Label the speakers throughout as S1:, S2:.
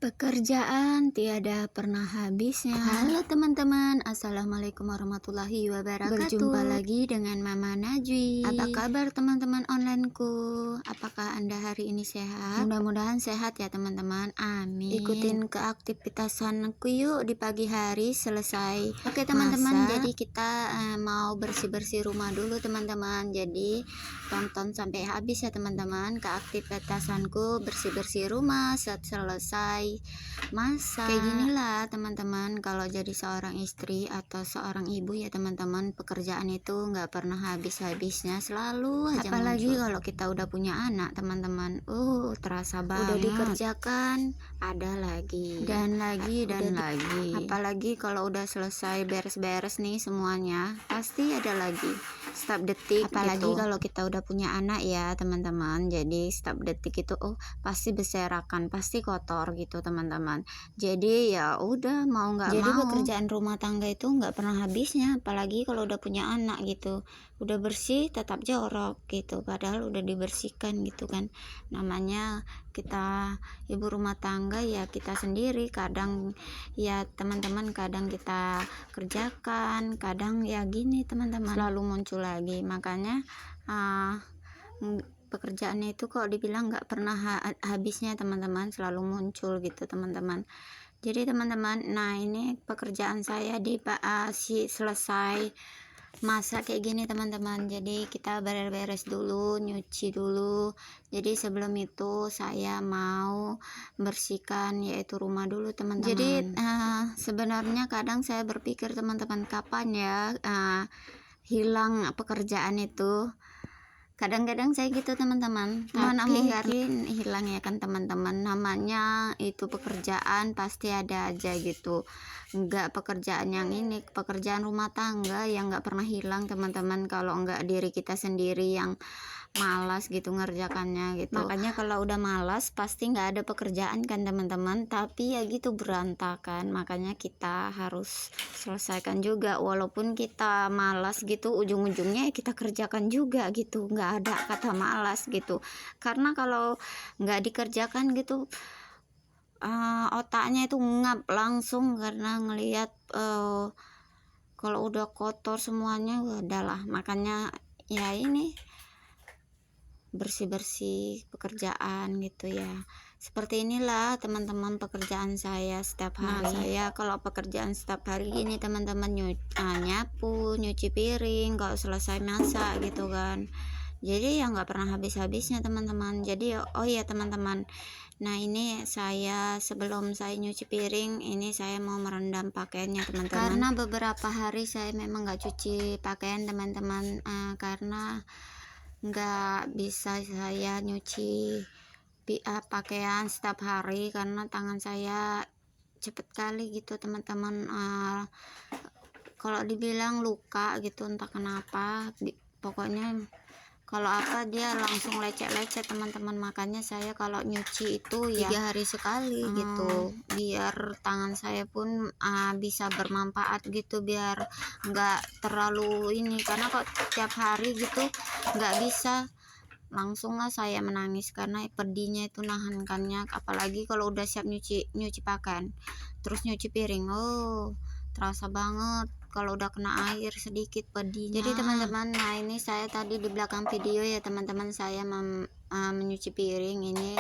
S1: Pekerjaan tiada pernah habisnya. Halo teman-teman, assalamualaikum warahmatullahi wabarakatuh. Berjumpa lagi dengan Mama Najwi. Apa kabar teman-teman onlineku? Apakah Anda hari ini sehat? Mudah-mudahan sehat ya teman-teman, amin. Ikutin keaktivitasanku yuk di pagi hari selesai. Oke teman-teman, jadi kita mau bersih-bersih rumah dulu teman-teman. Jadi tonton sampai habis ya teman-teman keaktivitasanku bersih-bersih rumah selesai masak. Kayak gini lah teman-teman, kalau jadi seorang istri atau seorang ibu ya teman-teman, pekerjaan itu nggak pernah habis-habisnya, selalu aja apalagi muncul. Kalau kita udah punya anak teman-teman, terasa banget udah dikerjakan ada lagi dan lagi dan lagi. Apalagi kalau udah selesai beres-beres nih semuanya, pasti ada lagi setiap detik. Apalagi gitu kalau kita udah punya anak ya teman-teman, jadi setiap detik itu pasti berserakan, pasti kotor gitu teman-teman. Jadi ya udah mau nggak mau, jadi pekerjaan rumah tangga itu nggak pernah habisnya, apalagi kalau udah punya anak gitu. Udah bersih tetap jorok gitu, padahal udah dibersihkan gitu kan. Namanya kita ibu rumah tangga ya, kita sendiri kadang ya teman-teman, kadang kita kerjakan, kadang ya gini teman-teman, selalu muncul lagi. Makanya pekerjaannya itu kok dibilang nggak pernah habisnya teman-teman, selalu muncul gitu teman-teman. Jadi teman-teman, nah ini pekerjaan saya di selesai masak kayak gini teman-teman. Jadi kita beres-beres dulu, nyuci dulu. Jadi sebelum itu saya mau bersihkan yaitu rumah dulu teman-teman. Jadi sebenarnya kadang saya berpikir teman-teman, kapan ya hilang pekerjaan itu. Kadang-kadang saya gitu teman-teman, mana mungkin hilang ya kan teman-teman, namanya itu pekerjaan pasti ada aja gitu. Enggak pekerjaan yang ini, pekerjaan rumah tangga yang nggak pernah hilang teman-teman, kalau enggak diri kita sendiri yang malas gitu ngerjakannya gitu. Makanya kalau udah malas pasti nggak ada pekerjaan kan teman-teman, tapi ya gitu berantakan. Makanya kita harus selesaikan juga, walaupun kita malas gitu, ujung-ujungnya kita kerjakan juga gitu, nggak ada kata malas gitu. Karena kalau nggak dikerjakan gitu otaknya itu ngap langsung, karena ngelihat kalau udah kotor semuanya udahlah. Makanya ya ini bersih-bersih pekerjaan gitu ya. Seperti inilah teman-teman pekerjaan saya setiap hari. Saya kalau pekerjaan setiap hari ini teman-teman, nyapu, nyuci piring kalau selesai masak gitu kan. Jadi ya nggak pernah habis-habisnya teman-teman. Jadi oh ya teman-teman, nah ini saya sebelum saya nyuci piring ini saya mau merendam pakaiannya teman-teman, karena beberapa hari saya memang nggak cuci pakaian teman-teman, karena nggak bisa saya nyuci pakaian setiap hari karena tangan saya cepet kali gitu teman-teman. Kalau dibilang luka gitu entah kenapa, pokoknya kalau apa dia langsung lecet-lecet teman-teman. Makanya saya kalau nyuci itu ya 3 hari sekali gitu, biar tangan saya pun bisa bermanfaat gitu, biar nggak terlalu ini. Karena kok tiap hari gitu nggak bisa, langsung lah saya menangis karena pedihnya itu nahankannya. Apalagi kalau udah siap nyuci pakaian terus nyuci piring, terasa banget kalau udah kena air sedikit pedihnya. Jadi teman-teman, nah ini saya tadi di belakang video ya teman-teman, saya menyuci piring ini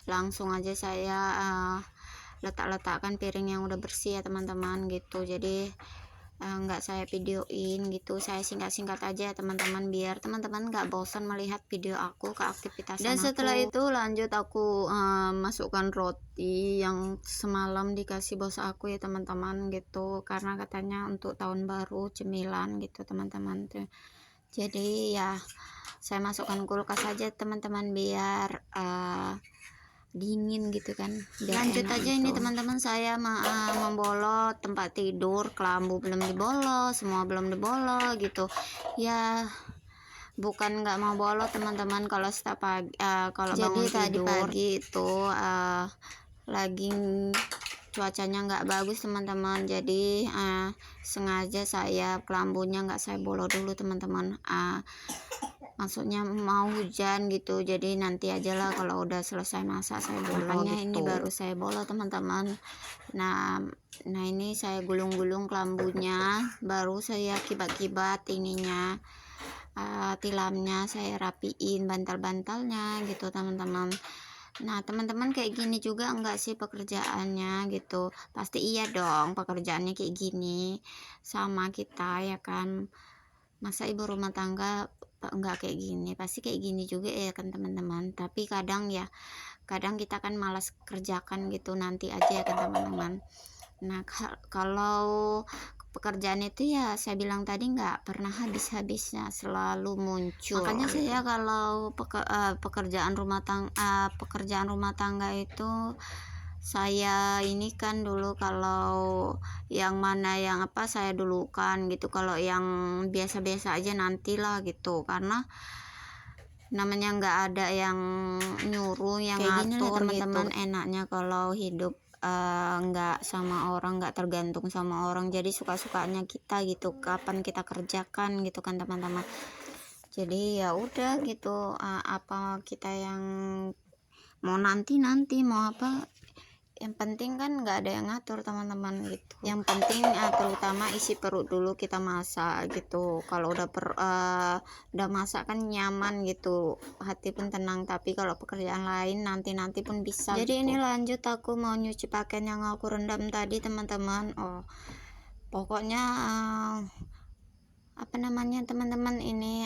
S1: langsung aja saya letakkan piring yang udah bersih ya teman-teman gitu. Jadi nggak saya videoin gitu, saya singkat-singkat aja teman-teman, biar teman-teman nggak bosan melihat video aku ke aktivitas. Dan setelah itu lanjut aku masukkan roti yang semalam dikasih bos aku ya teman-teman gitu, karena katanya untuk tahun baru cemilan gitu teman-teman. Jadi ya saya masukkan kulkas aja teman-teman biar dingin gitu kan. Lanjut aja gitu. Ini teman-teman saya membolot tempat tidur, kelambu belum dibolot, semua belum dibolot gitu ya. Bukan nggak mau bolot teman-teman, kalau setiap pagi kalau bangun tadi pagi itu lagi cuacanya nggak bagus teman-teman, jadi sengaja saya kelambunya nggak saya bolot dulu teman-teman. maksudnya mau hujan gitu, jadi nanti aja lah kalau udah selesai masak saya bolo. Makanya gitu. Ini baru saya bolo teman-teman. Nah ini saya gulung-gulung kelambunya, baru saya kibat-kibat ininya, tilamnya saya rapiin bantal-bantalnya gitu teman-teman. Nah teman-teman kayak gini juga enggak sih pekerjaannya gitu? Pasti iya dong pekerjaannya kayak gini sama kita ya kan. Masa ibu rumah tangga enggak kayak gini? Pasti kayak gini juga ya kan teman-teman. Tapi kadang kita kan malas kerjakan gitu, nanti aja ya kan teman-teman. Nah kalau pekerjaan itu ya saya bilang tadi nggak pernah habis-habisnya, selalu muncul. Makanya saya kalau pekerjaan rumah tangga itu saya ini kan dulu, kalau yang mana yang saya dulukan gitu, kalau yang biasa-biasa aja nantilah gitu, karena namanya nggak ada yang nyuruh, yang ngatur teman-teman gitu. Enaknya kalau hidup nggak sama orang, nggak tergantung sama orang, jadi suka-sukanya kita gitu, kapan kita kerjakan gitu kan teman-teman. Jadi ya udah gitu, apa kita yang mau nanti mau apa, yang penting kan nggak ada yang ngatur teman-teman gitu. Yang penting terutama isi perut dulu kita masak gitu. Kalau udah masak kan nyaman gitu, hati pun tenang. Tapi kalau pekerjaan lain nanti pun bisa. Jadi gitu. Ini lanjut aku mau nyuci pakaian yang aku rendam tadi teman-teman. Pokoknya apa namanya teman-teman, ini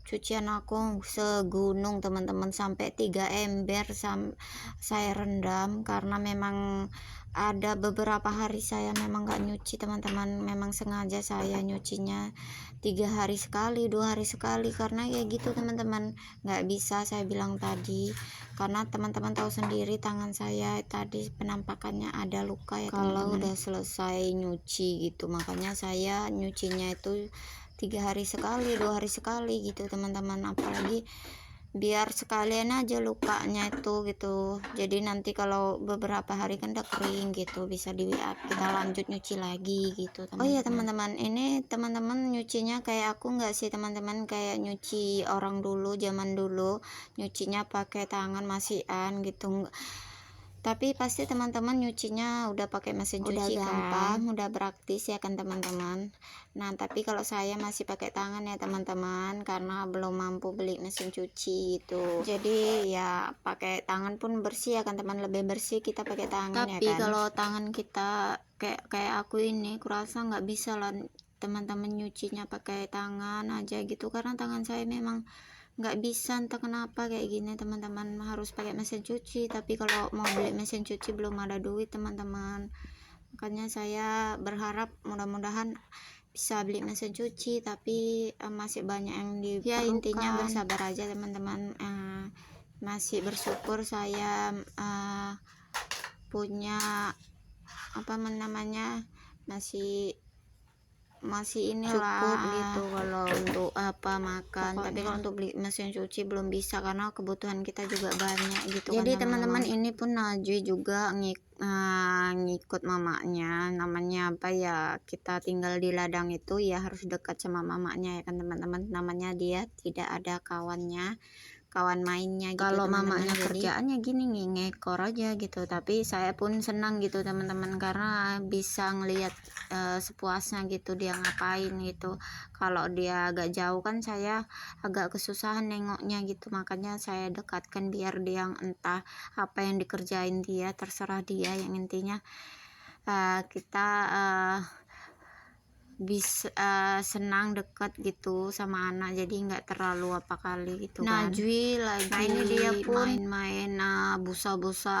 S1: cucian aku segunung teman-teman, sampai 3 ember saya rendam, karena memang ada beberapa hari saya memang nggak nyuci teman-teman. Memang sengaja saya nyucinya 3 hari sekali, 2 hari sekali, karena ya gitu teman-teman, nggak bisa saya bilang tadi, karena teman-teman tahu sendiri tangan saya tadi penampakannya ada luka ya kalau udah selesai nyuci gitu. Makanya saya nyucinya itu 3 hari sekali, 2 hari sekali gitu teman-teman, apalagi biar sekalian aja lukanya itu gitu. Jadi nanti kalau beberapa hari kan udah kering gitu, bisa kita lanjut nyuci lagi gitu teman-teman. Oh iya teman-teman, ini teman-teman nyucinya kayak aku nggak sih teman-teman, kayak nyuci orang dulu, zaman dulu nyucinya pakai tangan masihan gitu. Tapi pasti teman-teman nyucinya udah pakai mesin cuci, udah gampang, kan? Udah praktis ya kan teman-teman. Nah tapi kalau saya masih pakai tangan ya teman-teman, karena belum mampu beli mesin cuci itu. Jadi ya pakai tangan pun bersih ya kan teman, lebih bersih kita pakai tangan. Tapi ya kan, kalau tangan kita kayak aku ini, kurasa nggak bisa lah teman-teman nyucinya pakai tangan aja gitu, karena tangan saya memang nggak bisa, entah kenapa kayak gini teman-teman, harus pakai mesin cuci. Tapi kalau mau beli mesin cuci belum ada duit teman-teman, makanya saya berharap mudah-mudahan bisa beli mesin cuci, tapi masih banyak yang diperlukan. Ya intinya bersabar aja teman-teman. Masih bersyukur saya punya apa namanya, masih inilah cukup gitu kalau untuk makan. Pokoknya. Tapi kalau untuk beli mesin cuci belum bisa, karena kebutuhan kita juga banyak gitu. Jadi kan teman-teman, ini pun Najwi juga ngikut mamanya, namanya apa ya, kita tinggal di ladang itu ya harus dekat sama mamanya ya kan teman-teman. Namanya dia tidak ada kawan mainnya gitu. Kalau mamanya kerjaannya gini ngekor aja gitu, tapi saya pun senang gitu teman-teman, karena bisa ngelihat sepuasnya gitu dia ngapain gitu. Kalau dia agak jauh kan saya agak kesusahan nengoknya gitu, makanya saya dekatkan biar dia entah apa yang dikerjain dia, terserah dia, yang intinya kita bisa senang dekat gitu sama anak, jadi nggak terlalu apa kali gitu kan. Najwi lagi ini dia pun main busa-busa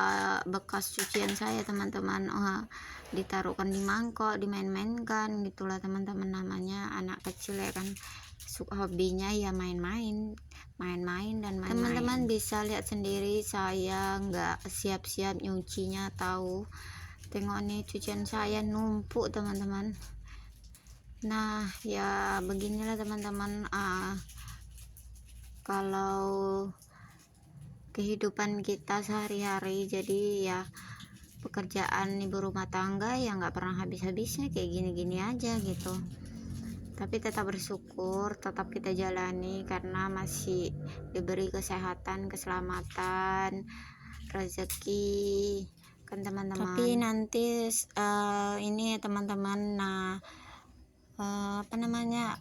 S1: bekas cucian saya teman-teman, ditaruhkan di mangkok, dimain-mainkan gitulah teman-teman. Namanya anak kecil ya kan, hobinya ya main-main dan main-main. Teman-teman bisa lihat sendiri, saya nggak siap-siap nyucinya, tahu, tengok nih cucian saya numpuk teman-teman. Nah ya beginilah teman-teman, kalau kehidupan kita sehari-hari. Jadi ya pekerjaan ibu rumah tangga ya nggak pernah habis-habisnya, kayak gini-gini aja gitu. Tapi tetap bersyukur, tetap kita jalani karena masih diberi kesehatan, keselamatan, rezeki kan teman-teman. Tapi nanti ini ya teman-teman, nah apa namanya,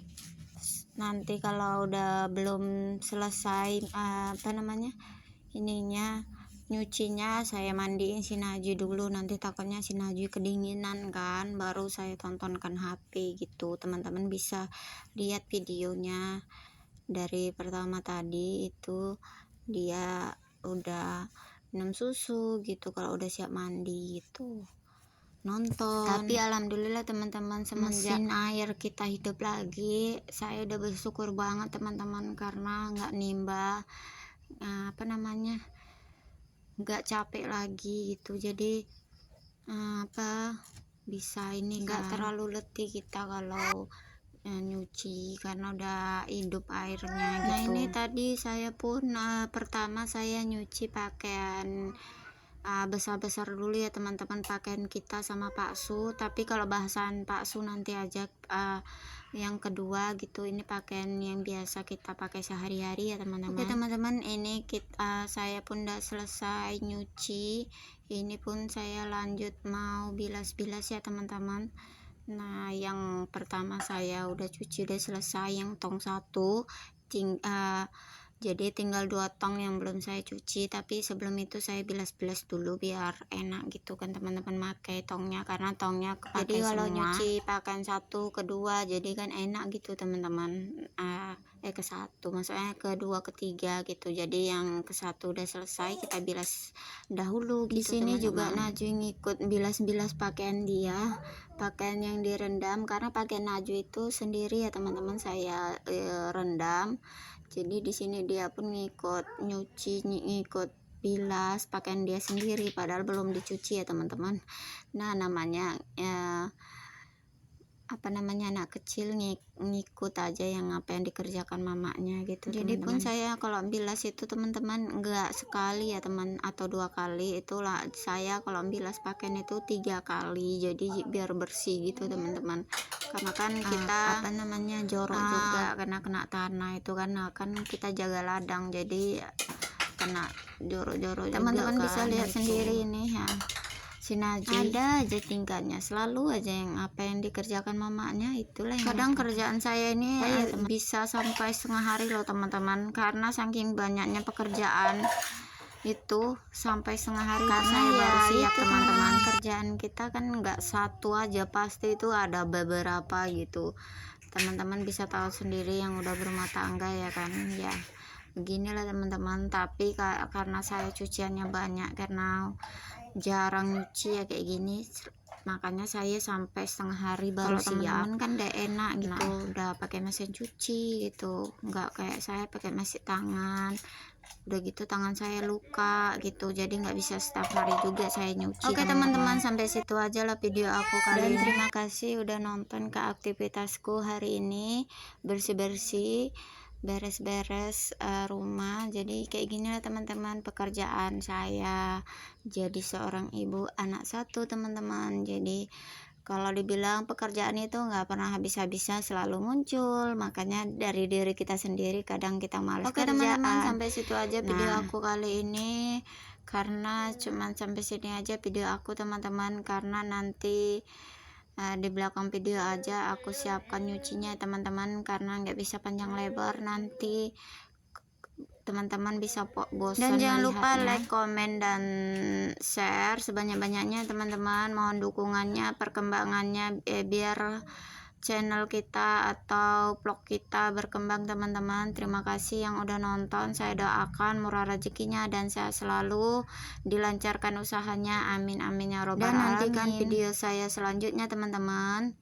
S1: nanti kalau udah belum selesai apa namanya ininya nyucinya, saya mandiin si Najwa dulu, nanti takutnya si Najwa kedinginan kan, baru saya tontonkan HP gitu. Teman-teman bisa lihat videonya dari pertama tadi itu dia udah minum susu gitu kalau udah siap mandi gitu, nonton. Tapi alhamdulillah teman-teman, semenjak mesin air kita hidup lagi, saya udah bersyukur banget teman-teman, karena nggak nimba apa namanya, nggak capek lagi gitu. Jadi apa bisa ini nggak terlalu letih kita kalau nyuci karena udah hidup airnya gitu. Nah ini tadi saya pun pertama saya nyuci pakaian besar-besar dulu ya teman-teman, pakaian kita sama paksu. Tapi kalau bahasan paksu nanti aja yang kedua gitu. Ini pakaian yang biasa kita pakai sehari-hari ya teman-teman. Oke teman-teman, ini saya pun udah selesai nyuci. Ini pun saya lanjut mau bilas-bilas ya teman-teman. Nah yang pertama saya udah cuci, udah selesai yang tong 1, jadi tinggal 2 tong yang belum saya cuci. Tapi sebelum itu saya bilas-bilas dulu biar enak gitu kan teman-teman pakai tongnya, karena tongnya kepake. Jadi kalau nyuci pakaian 1, kedua jadi kan enak gitu teman-teman. Ke 1 maksudnya kedua, ketiga gitu. Jadi yang ke 1 udah selesai, kita bilas dahulu gitu. Di sini juga Najwa ngikut bilas-bilas pakaian dia, pakaian yang direndam, karena pakaian Najwa itu sendiri ya teman-teman saya rendam. Jadi di sini dia pun ngikut nyuci, ngikut bilas pakaian dia sendiri, padahal belum dicuci ya teman-teman. Nah namanya apa namanya, anak kecil ngikut aja yang apa yang dikerjakan mamanya gitu. Jadi pun saya kalau bilas itu teman-teman enggak sekali ya teman, atau 2 kali. Itulah saya kalau bilas pakaian itu 3 kali, jadi biar bersih gitu teman-teman. Karena kan kita apa namanya jorok juga karena kena tanah itu kan, kita jaga ladang jadi kena jorok-jorok. Teman-teman bisa lihat gitu sendiri ini ya, si Najwa ada aja tingkahnya, selalu aja yang apa yang dikerjakan mamanya itulah yang kadang kerjaan saya ini bisa sampai setengah hari loh teman-teman, karena saking banyaknya pekerjaan itu sampai setengah hari karena saya baru siap teman-teman. Kerjaan kita kan nggak satu aja, pasti itu ada beberapa gitu. Teman-teman bisa tahu sendiri yang udah berumah tangga ya kan, ya beginilah teman-teman. Tapi karena saya cuciannya banyak, karena jarang nyuci ya kayak gini, makanya saya sampai setengah hari baru siap. Teman-teman kan udah enak gitu, udah pakai mesin cuci gitu, nggak kayak saya pakai mesin tangan. Udah gitu tangan saya luka gitu, jadi nggak bisa setiap hari juga saya nyuci. Oke teman-teman, sampai situ aja lah video aku kali ini. Terima kasih udah nonton ke aktivitasku hari ini, bersih-bersih, beres-beres rumah. Jadi kayak gini lah teman-teman pekerjaan saya jadi seorang ibu anak 1 teman-teman. Jadi kalau dibilang pekerjaan itu nggak pernah habis-habisnya, selalu muncul. Makanya dari diri kita sendiri kadang kita malas kerjaan. Oke teman-teman, sampai situ aja video aku kali ini, karena cuman sampai sini aja video aku teman-teman, karena nanti di belakang video aja aku siapkan nyucinya teman-teman, karena nggak bisa panjang lebar, nanti teman-teman bisa bosan. Dan jangan lupa like, komen, dan share sebanyak-banyaknya teman-teman. Mohon dukungannya, perkembangannya biar channel kita atau vlog kita berkembang teman-teman. Terima kasih yang udah nonton. Saya doakan murah rezekinya dan sehat selalu, dilancarkan usahanya, amin amin ya robbal alamin. Dan nantikan video saya selanjutnya teman-teman.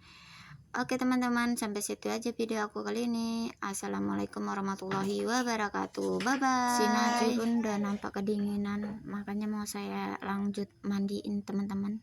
S1: Oke teman-teman, sampai situ aja video aku kali ini. Assalamualaikum warahmatullahi wabarakatuh. Bye bye. Si Najwa pun udah nampak kedinginan, makanya mau saya lanjut mandiin teman-teman.